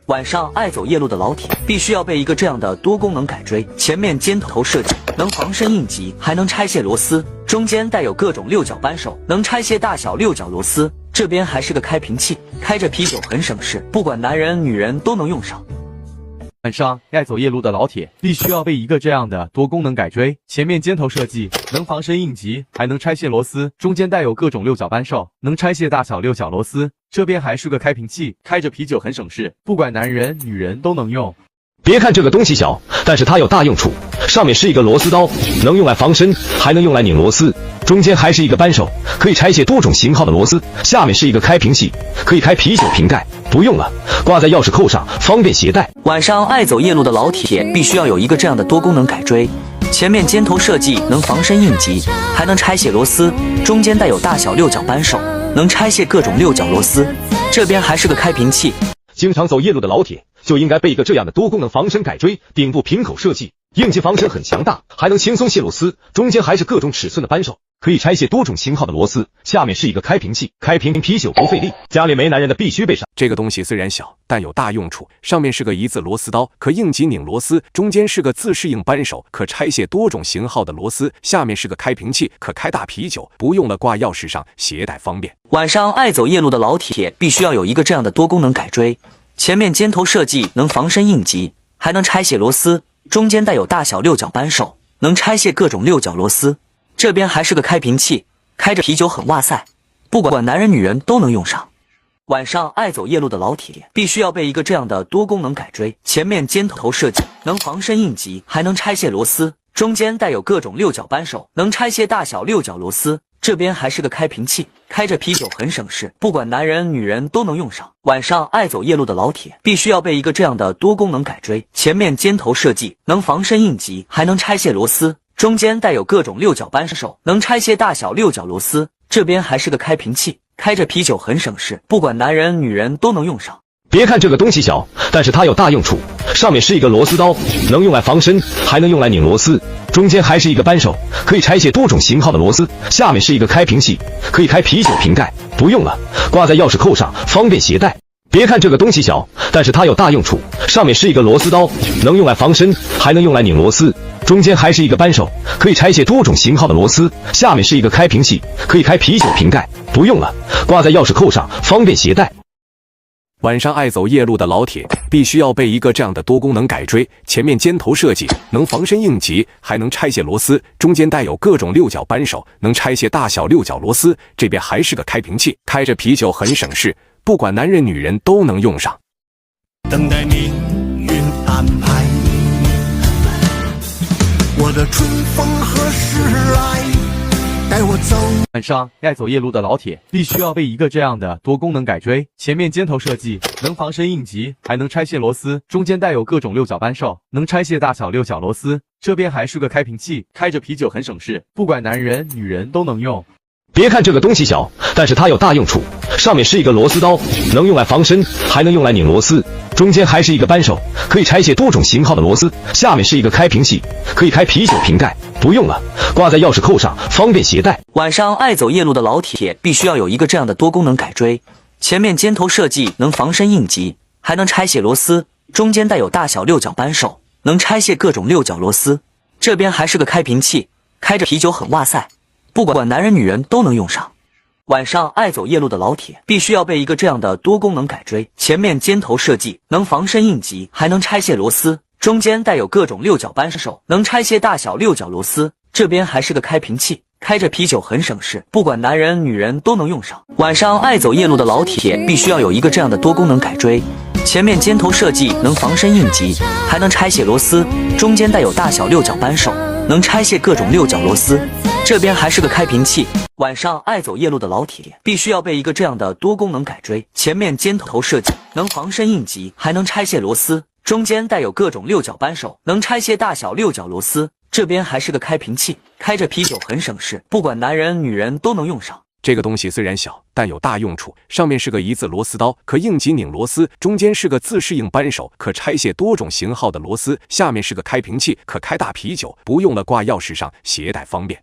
晚上爱走夜路的老铁，必须要备一个这样的多功能改锥，前面尖头设计，能防身应急，还能拆卸螺丝，中间带有各种六角扳手，能拆卸大小六角螺丝。这边还是个开瓶器，开着啤酒很省事，不管男人女人都能用上。晚上爱走夜路的老铁，必须要备一个这样的多功能改锥，前面尖头设计，能防身应急，还能拆卸螺丝，中间带有各种六角扳手，能拆卸大小六角螺丝。这边还是个开瓶器，开着啤酒很省事，不管男人女人都能用。别看这个东西小，但是它有大用处。上面是一个螺丝刀，能用来防身，还能用来拧螺丝。中间还是一个扳手，可以拆卸多种型号的螺丝。下面是一个开瓶器，可以开啤酒瓶盖。不用了，挂在钥匙扣上，方便携带。晚上爱走夜路的老铁必须要有一个这样的多功能改锥，前面尖头设计，能防身应急，还能拆卸螺丝，中间带有大小六角扳手，能拆卸各种六角螺丝。这边还是个开瓶器。经常走夜路的老铁就应该备一个这样的多功能防身改锥，顶部瓶口设计，应急防身很强大，还能轻松卸螺丝，中间还是各种尺寸的扳手，可以拆卸多种型号的螺丝。下面是一个开瓶器，开瓶啤酒不费力，家里没男人的必须备上。这个东西虽然小，但有大用处。上面是个一字螺丝刀，可应急拧螺丝，中间是个自适应扳手，可拆卸多种型号的螺丝。下面是个开瓶器，可开大啤酒，不用了挂钥匙上，携带方便。晚上爱走夜路的老铁必须要有一个这样的多功能改锥，前面尖头设计，能防身应急，还能拆卸螺丝，中间带有大小六角扳手，能拆卸各种六角螺丝。这边还是个开瓶器，开着啤酒很哇塞，不管男人女人都能用上。晚上爱走夜路的老铁必须要备一个这样的多功能改锥，前面尖头设计，能防身应急，还能拆卸螺丝，中间带有各种六角扳手，能拆卸大小六角螺丝。这边还是个开瓶器，开着啤酒很省事，不管男人女人都能用上。晚上爱走夜路的老铁必须要备一个这样的多功能改锥，前面尖头设计，能防身应急，还能拆卸螺丝，中间带有各种六角扳手，能拆卸大小六角螺丝。这边还是个开瓶器，开着啤酒很省事，不管男人女人都能用上。别看这个东西小，但是它有大用处。上面是一个螺丝刀，能用来防身，还能用来拧螺丝。中间还是一个扳手，可以拆卸多种型号的螺丝。下面是一个开瓶器，可以开啤酒瓶盖。不用了，挂在钥匙扣上，方便携带。别看这个东西小，但是它有大用处。上面是一个螺丝刀，能用来防身，还能用来拧螺丝。中间还是一个扳手，可以拆卸多种型号的螺丝。下面是一个开瓶器，可以开啤酒瓶盖。不用了，挂在钥匙扣上，方便携带。晚上爱走夜路的老铁必须要备一个这样的多功能改锥，前面尖头设计，能防身应急，还能拆卸螺丝，中间带有各种六角扳手，能拆卸大小六角螺丝。这边还是个开瓶器，开着啤酒很省事，不管男人女人都能用上。等待命运安排，我的春风何时来？带我走。晚上爱走夜路的老铁必须要备一个这样的多功能改锥，前面尖头设计，能防身应急，还能拆卸螺丝，中间带有各种六角扳手，能拆卸大小六角螺丝。这边还是个开瓶器，开着啤酒很省事，不管男人女人都能用。别看这个东西小，但是它有大用处。上面是一个螺丝刀，能用来防身，还能用来拧螺丝。中间还是一个扳手，可以拆卸多种型号的螺丝。下面是一个开瓶器，可以开啤酒瓶盖。不用了，挂在钥匙扣上，方便携带。晚上爱走夜路的老铁必须要有一个这样的多功能改锥，前面尖头设计，能防身应急，还能拆卸螺丝，中间带有大小六角扳手，能拆卸各种六角螺丝。这边还是个开瓶器，开着啤酒很哇塞，不管男人女人都能用上。晚上爱走夜路的老铁必须要备一个这样的多功能改锥，前面尖头设计，能防身应急，还能拆卸螺丝，中间带有各种六角扳手，能拆卸大小六角螺丝。这边还是个开瓶器，开着啤酒很省事，不管男人女人都能用上。晚上爱走夜路的老铁必须要有一个这样的多功能改锥，前面尖头设计，能防身应急，还能拆卸螺丝，中间带有大小六角扳手，能拆卸各种六角螺丝。这边还是个开瓶器。晚上爱走夜路的老铁必须要备一个这样的多功能改锥，前面尖头设计，能防身应急，还能拆卸螺丝，中间带有各种六角扳手，能拆卸大小六角螺丝。这边还是个开瓶器，开着啤酒很省事，不管男人女人都能用上。这个东西虽然小，但有大用处。上面是个一字螺丝刀，可应急拧螺丝，中间是个自适应扳手，可拆卸多种型号的螺丝。下面是个开瓶器，可开大啤酒，不用了挂钥匙上，携带方便。